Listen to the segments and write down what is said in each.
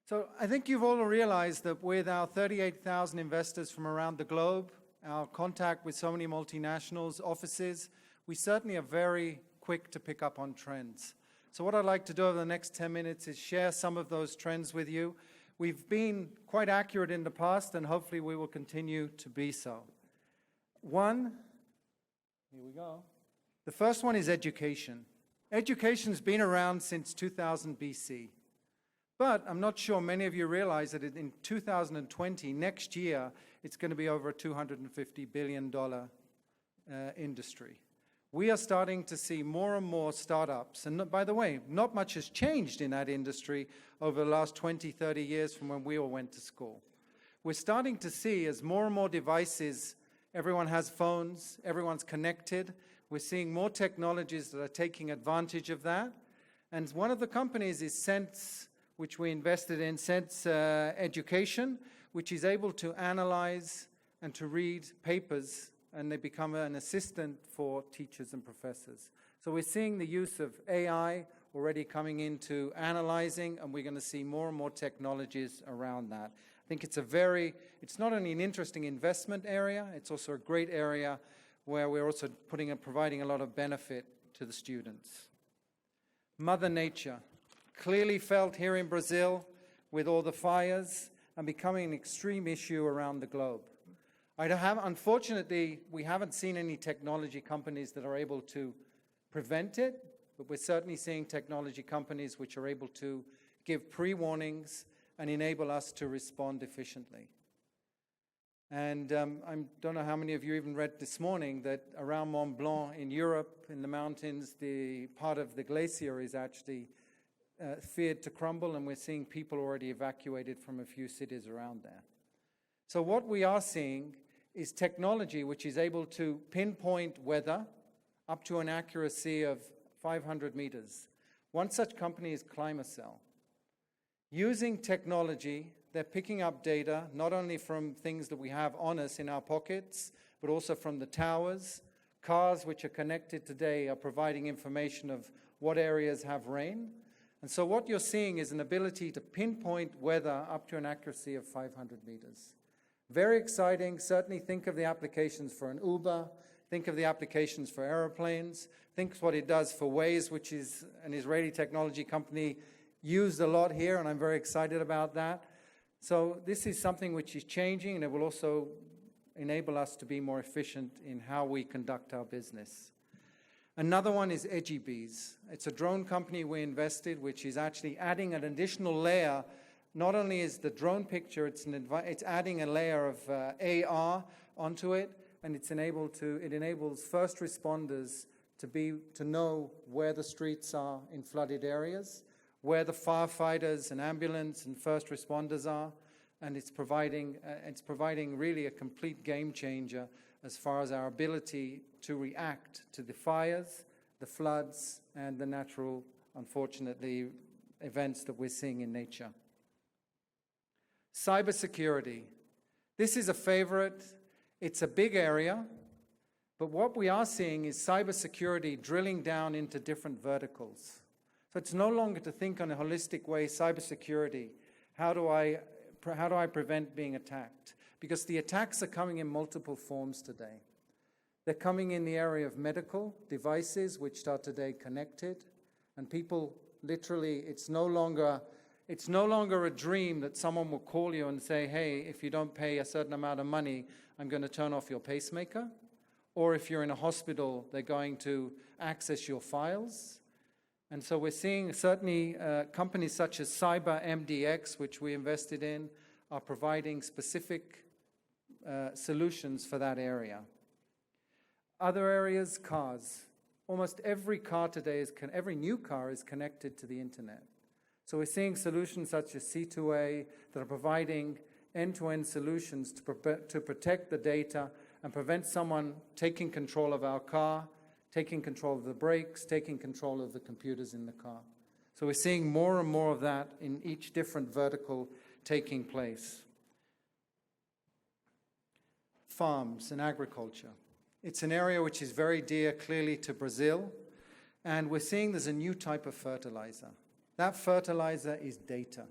So I think you've all realized that with our 38,000 investors from around the globe, our contact with so many multinationals, offices, we certainly are very quick to pick up on trends. So what I'd like to do over the next 10 minutes is share some of those trends with you. We've been quite accurate in the past, and hopefully we will continue to be so. One, here we go. The first one is education. Education's been around since 2000 BC. But I'm not sure many of you realize that in 2020, next year, it's going to be over a $250 billion industry. We are starting to see more and more startups. And by the way, not much has changed in that industry over the last 20, 30 years from when we all went to school. We're starting to see as more and more devices, everyone has phones, everyone's connected. We're seeing more technologies that are taking advantage of that. And one of the companies is Sense, which we invested in, Sense Education, which is able to analyze and to read papers, and they become an assistant for teachers and professors. So we're seeing the use of AI already coming into analyzing, and we're going to see more and more technologies around that. I think it's not only an interesting investment area, it's also a great area where we're also providing a lot of benefit to the students. Mother Nature. Clearly felt here in Brazil with all the fires and becoming an extreme issue around the globe. Unfortunately, we haven't seen any technology companies that are able to prevent it, but we're certainly seeing technology companies which are able to give pre-warnings and enable us to respond efficiently. And I don't know how many of you even read this morning that around Mont Blanc in Europe, in the mountains, the part of the glacier is actually feared to crumble, and we're seeing people already evacuated from a few cities around there. So what we are seeing is technology which is able to pinpoint weather up to an accuracy of 500 meters. One such company is Climacell. Using technology, they're picking up data not only from things that we have on us in our pockets, but also from the towers. Cars which are connected today are providing information of what areas have rain. And so what you're seeing is an ability to pinpoint weather up to an accuracy of 500 meters. Very exciting. Certainly think of the applications for an Uber. Think of the applications for airplanes. Think what it does for Waze, which is an Israeli technology company used a lot here, and I'm very excited about that. So this is something which is changing, and it will also enable us to be more efficient in how we conduct our business. Another one is EduBees. It's a drone company we invested, which is actually adding an additional layer. Not only is the drone picture, it's adding a layer of AR onto it, and it enables first responders to know where the streets are in flooded areas, where the firefighters and ambulance and first responders are, and it's providing really a complete game changer as far as our ability to react to the fires, the floods, and the natural, unfortunately, events that we're seeing in nature. Cybersecurity. This is a favorite. It's a big area, but what we are seeing is cybersecurity drilling down into different verticals. So it's no longer to think on a holistic way, cybersecurity. How do I prevent being attacked? Because the attacks are coming in multiple forms today. They're coming in the area of medical devices, which are today connected, and people literally, it's no longer a dream that someone will call you and say, hey, if you don't pay a certain amount of money, I'm going to turn off your pacemaker. Or if you're in a hospital, they're going to access your files. And so we're seeing certainly companies such as CyberMDX, which we invested in, are providing specific solutions for that area. Other areas, cars. Almost every car today every new car is connected to the internet. So we're seeing solutions such as C2A that are providing end-to-end solutions to protect the data and prevent someone taking control of our car, taking control of the brakes, taking control of the computers in the car. So we're seeing more and more of that in each different vertical taking place. Farms and agriculture. It's an area which is very dear clearly to Brazil, and we're seeing there's a new type of fertilizer. That fertilizer is data.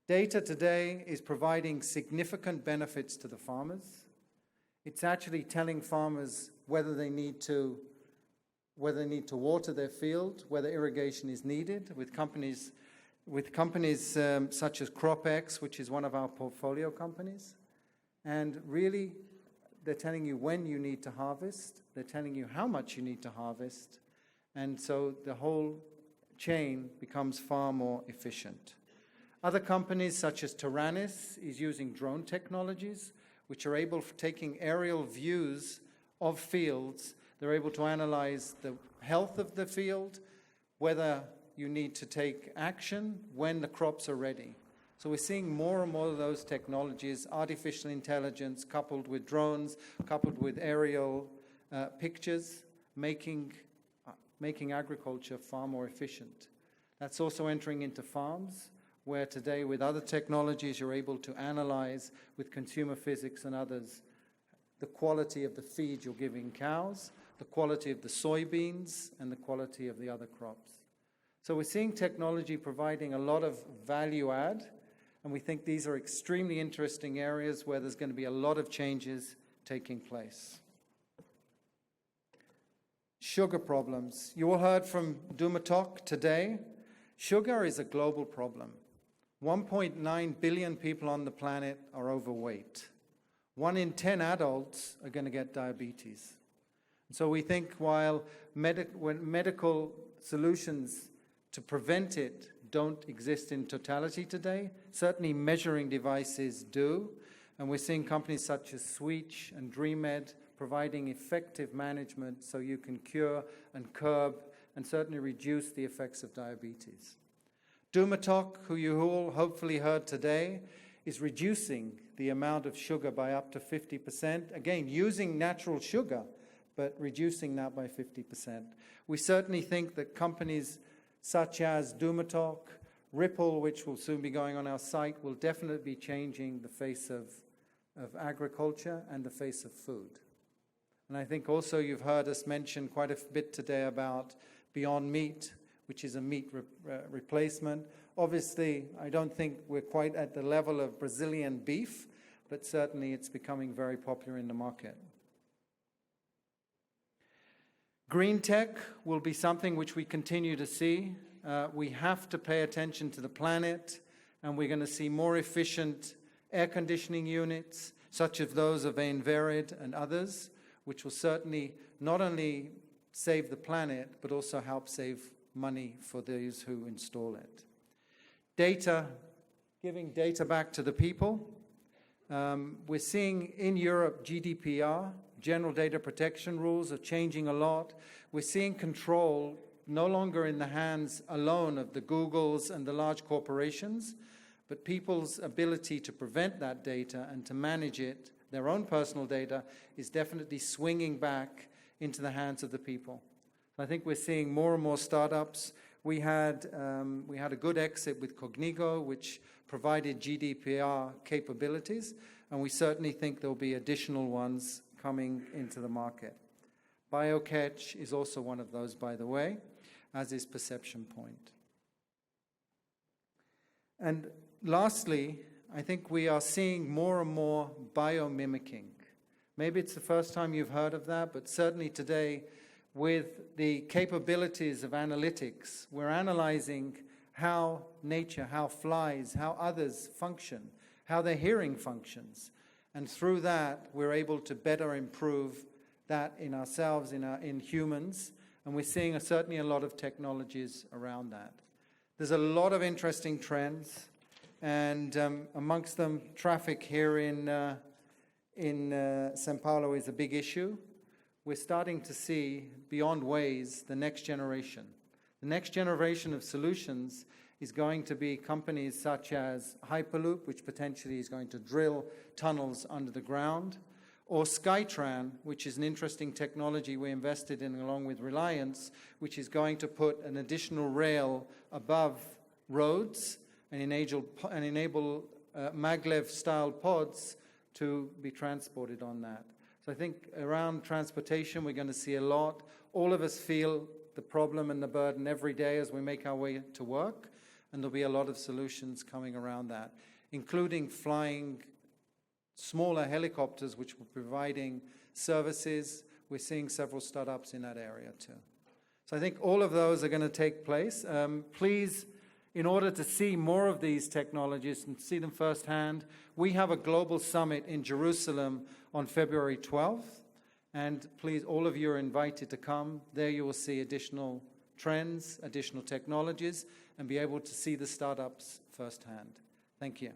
Data today is providing significant benefits to the farmers. It's actually telling farmers whether they need to water their field, whether irrigation is needed, with companies such as CropX, which is one of our portfolio companies. And really, they're telling you when you need to harvest, they're telling you how much you need to harvest, and so the whole chain becomes far more efficient. Other companies such as Taranis is using drone technologies, which are able, taking aerial views of fields, they're able to analyze the health of the field, whether you need to take action when the crops are ready. So we're seeing more and more of those technologies, artificial intelligence coupled with drones, coupled with aerial pictures, making agriculture far more efficient. That's also entering into farms, where today with other technologies you're able to analyze with consumer physics and others the quality of the feed you're giving cows, the quality of the soybeans, and the quality of the other crops. So we're seeing technology providing a lot of value add, and we think these are extremely interesting areas where there's going to be a lot of changes taking place. Sugar problems. You all heard from Dumatok today. Sugar is a global problem. 1.9 billion people on the planet are overweight. 1 in 10 adults are going to get diabetes. So we think while medical solutions to prevent it don't exist in totality today, certainly measuring devices do, and we're seeing companies such as Sweech and DreamMed providing effective management so you can cure and curb and certainly reduce the effects of diabetes. Dumatok, who you all hopefully heard today, is reducing the amount of sugar by up to 50%, again using natural sugar, but reducing that by 50%. We certainly think that companies such as Dumatok, Ripple, which will soon be going on our site, will definitely be changing the face of agriculture and the face of food. And I think also you've heard us mention quite a bit today about Beyond Meat, which is a meat replacement. Obviously, I don't think we're quite at the level of Brazilian beef, but certainly it's becoming very popular in the market. Green tech will be something which we continue to see. We have to pay attention to the planet, and we're going to see more efficient air conditioning units, such as those of Einverid and others, which will certainly not only save the planet, but also help save money for those who install it. Data, giving data back to the people. We're seeing in Europe GDPR, General Data Protection Rules, are changing a lot. We're seeing control no longer in the hands alone of the Googles and the large corporations, but people's ability to prevent that data and to manage it, their own personal data, is definitely swinging back into the hands of the people. I think we're seeing more and more startups. We had a good exit with Cognigo, which provided GDPR capabilities, and we certainly think there'll be additional ones coming into the market. BioCatch is also one of those, by the way, as is Perception Point. And lastly, I think we are seeing more and more biomimicking. Maybe it's the first time you've heard of that, but certainly today, with the capabilities of analytics, we're analyzing how nature, how flies, how others function, how their hearing functions. And through that, we're able to better improve that in ourselves, in humans. And we're seeing certainly a lot of technologies around that. There's a lot of interesting trends, and amongst them, traffic here in São Paulo is a big issue. We're starting to see, beyond Waze, the next generation. The next generation of solutions is going to be companies such as Hyperloop, which potentially is going to drill tunnels under the ground, or Skytran, which is an interesting technology we invested in along with Reliance, which is going to put an additional rail above roads and enable maglev-style pods to be transported on that. So I think around transportation, we're going to see a lot. All of us feel the problem and the burden every day as we make our way to work. and there'll be a lot of solutions coming around that, including flying smaller helicopters, which were providing services. We're seeing several startups in that area too. So I think all of those are going to take place. Please, in order to see more of these technologies and see them firsthand, we have a global summit in Jerusalem on February 12th. And please, all of you are invited to come. There you will see additional trends, additional technologies, and be able to see the startups firsthand. Thank you.